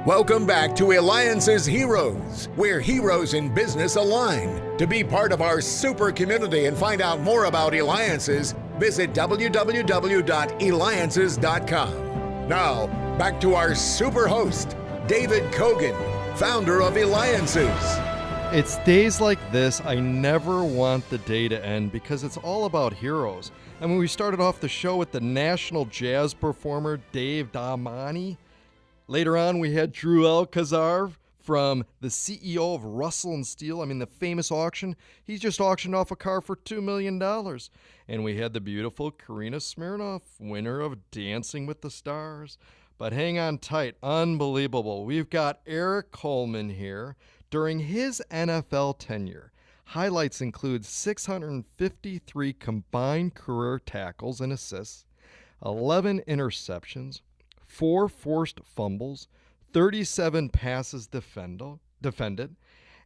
Welcome back to Eliances Heroes, where heroes in business align. To be part of our super community and find out more about Eliances, visit www.Eliances.com. Now, back to our super host, David Cogan, founder of Eliances. It's days like this I never want the day to end because it's all about heroes. And when we started off the show with the national jazz performer Dave Dahmani, later on we had Drew Alcazar from the CEO of Russell & Steel. I mean, the famous auction. He's just auctioned off a car for $2 million. And we had the beautiful Karina Smirnoff, winner of Dancing with the Stars. But hang on tight. Unbelievable. We've got Erik Coleman here. During his NFL tenure, highlights include 653 combined career tackles and assists, 11 interceptions, 4 forced fumbles, 37 passes defended.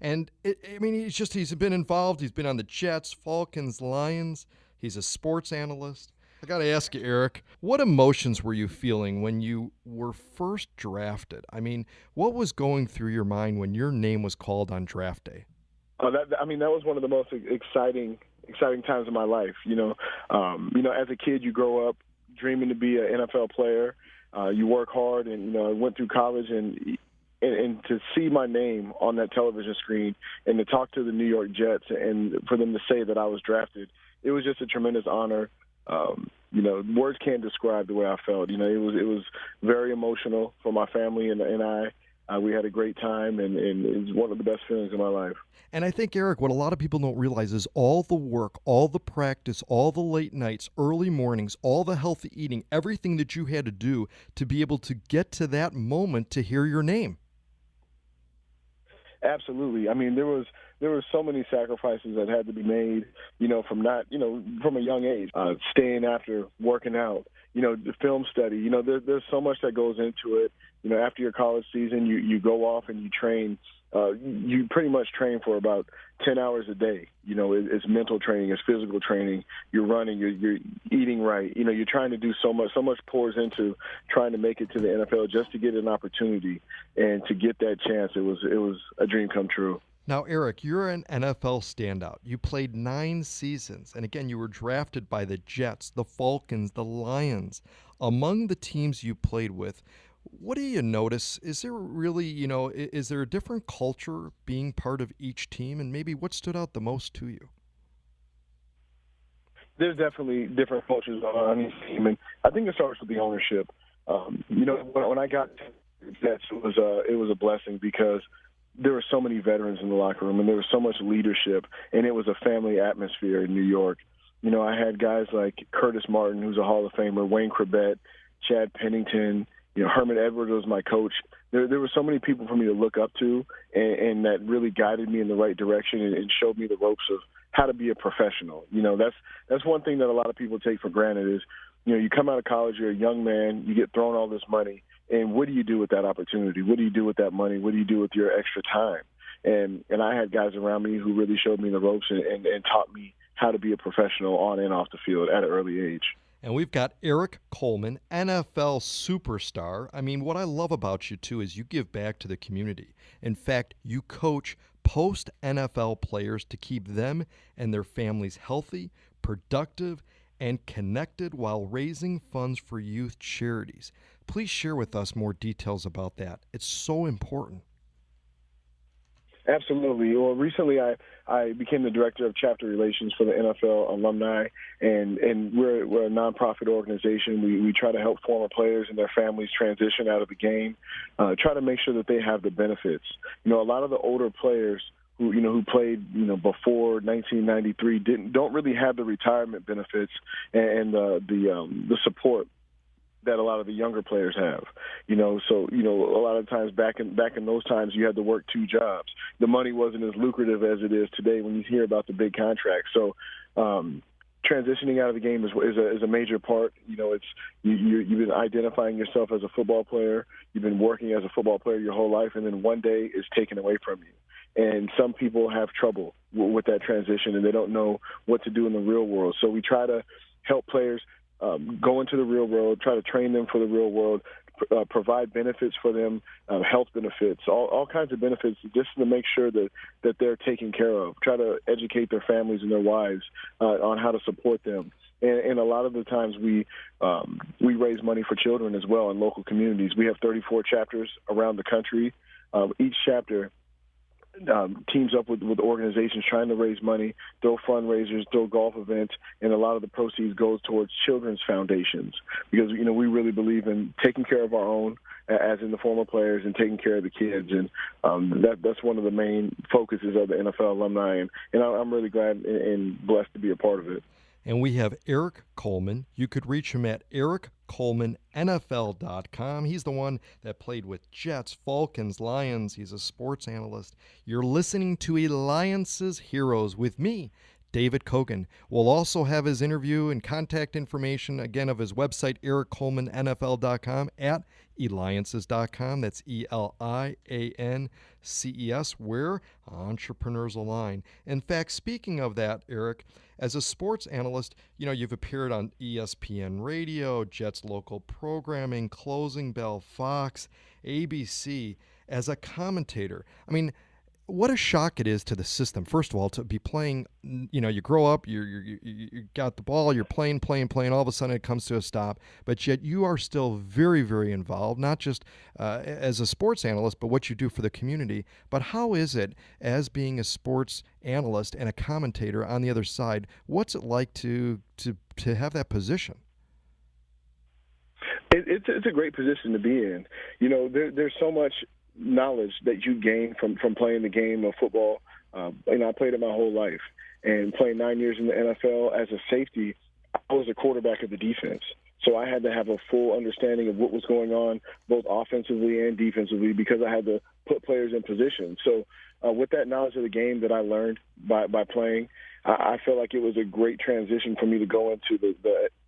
And, he's been involved. He's been on the Jets, Falcons, Lions. He's a sports analyst. I got to ask you, Erik, what emotions were you feeling when you were first drafted? I mean, what was going through your mind when your name was called on draft day? That was one of the most exciting times of my life. As a kid, you grow up dreaming to be an NFL player. You work hard, and I went through college, and to see my name on that television screen and to talk to the New York Jets and for them to say that I was drafted, it was just a tremendous honor. Words can't describe the way I felt. It was very emotional for my family and I. We had a great time, and it was one of the best feelings of my life. And I think, Erik, what a lot of people don't realize is all the work, all the practice, all the late nights, early mornings, all the healthy eating, everything that you had to do to be able to get to that moment to hear your name. Absolutely. I mean, there was so many sacrifices that had to be made, from a young age, staying after, working out, the film study. There's so much that goes into it. After your college season, you go off and you train. You pretty much train for about 10 hours a day. It's mental training, it's physical training. You're running, you're eating right. You're trying to do so much. So much pours into trying to make it to the NFL just to get an opportunity and to get that chance. It was a dream come true. Now, Erik, you're an NFL standout. You played 9 seasons, and again, you were drafted by the Jets, the Falcons, the Lions. Among the teams you played with, what do you notice? Is there really, is there a different culture being part of each team, and maybe what stood out the most to you? There's definitely different cultures on each team, and I think it starts with the ownership. When I got to the Jets, it was a blessing because there were so many veterans in the locker room, and there was so much leadership, and it was a family atmosphere in New York. I had guys like Curtis Martin, who's a Hall of Famer, Wayne Corbett, Chad Pennington, Herman Edwards was my coach. There were so many people for me to look up to, and that really guided me in the right direction and showed me the ropes of how to be a professional. That's one thing that a lot of people take for granted is, you come out of college, you're a young man, you get thrown all this money, and what do you do with that opportunity? What do you do with that money? What do you do with your extra time? And I had guys around me who really showed me the ropes and taught me how to be a professional on and off the field at an early age. And we've got Erik Coleman, NFL superstar. I mean, what I love about you, too, is you give back to the community. In fact, you coach post-NFL players to keep them and their families healthy, productive, and connected while raising funds for youth charities. Please share with us more details about that. It's so important. Absolutely. Well, recently I became the director of chapter relations for the NFL alumni, and we're a nonprofit organization. We try to help former players and their families transition out of the game, try to make sure that they have the benefits. A lot of the older players who played before 1993 don't really have the retirement benefits and the support that a lot of the younger players have, so a lot of times back in those times you had to work 2 jobs. The money wasn't as lucrative as it is today when you hear about the big contracts. So transitioning out of the game is a major part. You've been identifying yourself as a football player. You've been working as a football player your whole life, and then one day it's taken away from you. And some people have trouble with that transition, and they don't know what to do in the real world. So we try to help players go into the real world, try to train them for the real world, provide benefits for them, health benefits, all kinds of benefits, just to make sure that they're taken care of. Try to educate their families and their wives on how to support them. And a lot of the times we raise money for children as well in local communities. We have 34 chapters around the country. Each chapter teams up with organizations trying to raise money, throw fundraisers, throw golf events, and a lot of the proceeds goes towards children's foundations because, we really believe in taking care of our own, as in the former players, and taking care of the kids. And that's one of the main focuses of the NFL alumni, and I'm really glad and blessed to be a part of it. And we have Erik Coleman. You could reach him at ErikColeman.NFL.com. He's the one that played with Jets, Falcons, Lions. He's a sports analyst. You're listening to Eliances Heroes with me, David Cogan. We'll also have his interview and contact information, again, of his website, ErikColemanNFL.com, at Eliances.com. That's ELIANCES, where entrepreneurs align. In fact, speaking of that, Erik, as a sports analyst, you've appeared on ESPN Radio, Jets local programming, Closing Bell, Fox, ABC, as a commentator. I mean, what a shock it is to the system. First of all, to be playing, you grow up, you got the ball, you're playing, all of a sudden it comes to a stop, but yet you are still very, very involved, not just as a sports analyst, but what you do for the community. But how is it, as being a sports analyst and a commentator on the other side, what's it like to have that position? It's a great position to be in. There's so much knowledge that you gain from playing the game of football. I played it my whole life, and playing 9 years in the NFL as a safety, I was a quarterback of the defense. So I had to have a full understanding of what was going on, both offensively and defensively, because I had to put players in position. So with that knowledge of the game that I learned by playing, I felt like it was a great transition for me to go into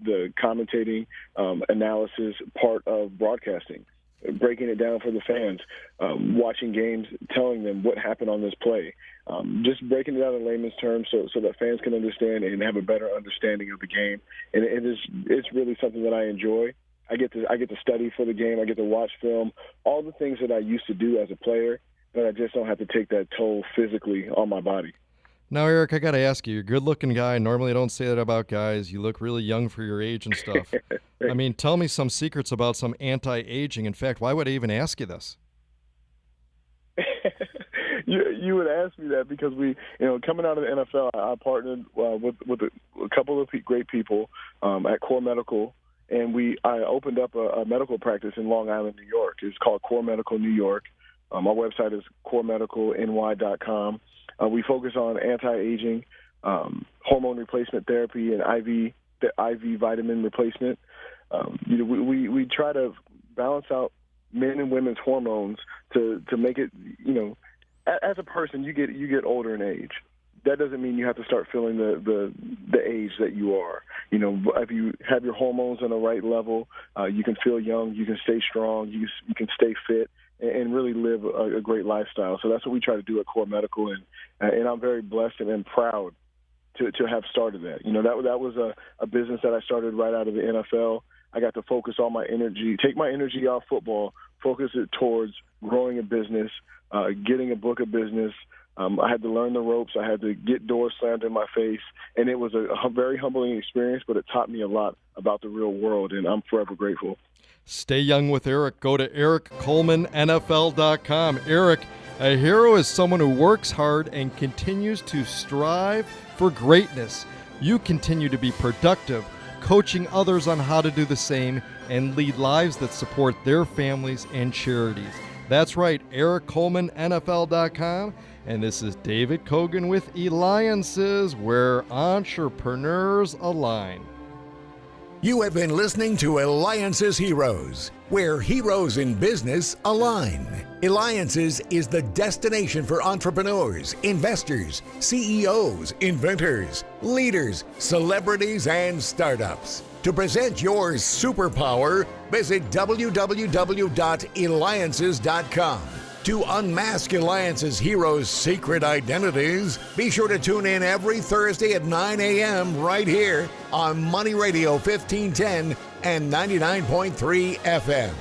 the commentating analysis part of broadcasting, breaking it down for the fans, watching games, telling them what happened on this play, just breaking it down in layman's terms so that fans can understand and have a better understanding of the game. And it's really something that I enjoy. I get to study for the game. I get to watch film, all the things that I used to do as a player, but I just don't have to take that toll physically on my body. Now, Erik, I got to ask you, you're a good-looking guy. Normally I don't say that about guys. You look really young for your age and stuff. I mean, tell me some secrets about some anti-aging. In fact, why would I even ask you this? You would ask me that because we, coming out of the NFL, I partnered with a couple of great people at Core Medical, and I opened up a medical practice in Long Island, New York. It's called Core Medical New York. Our website is coremedicalny.com. We focus on anti-aging, hormone replacement therapy, and IV vitamin replacement. We try to balance out men and women's hormones to make it, as a person, you get older in age. That doesn't mean you have to start feeling the age that you are. If you have your hormones on the right level, you can feel young, you can stay strong, you can stay fit, and really live a great lifestyle. So that's what we try to do at Core Medical, and I'm very blessed and proud to have started that. That was a business that I started right out of the NFL. I got to focus all my energy, take my energy off football, focus it towards growing a business, getting a book of business. I had to learn the ropes. I had to get doors slammed in my face, and it was a very humbling experience, but it taught me a lot about the real world, and I'm forever grateful. Stay young with Erik. Go to ErikColemanNFL.com. Erik, a hero is someone who works hard and continues to strive for greatness. You continue to be productive, coaching others on how to do the same and lead lives that support their families and charities. That's right, ErikColemanNFL.com. And this is David Cogan with Eliances, where entrepreneurs align. You have been listening to Eliances Heroes, where heroes in business align. Eliances is the destination for entrepreneurs, investors, CEOs, inventors, leaders, celebrities, and startups. To present your superpower, visit www.Eliances.com. To unmask Eliances heroes' secret identities, be sure to tune in every Thursday at 9 a.m. right here on Money Radio 1510 and 99.3 FM.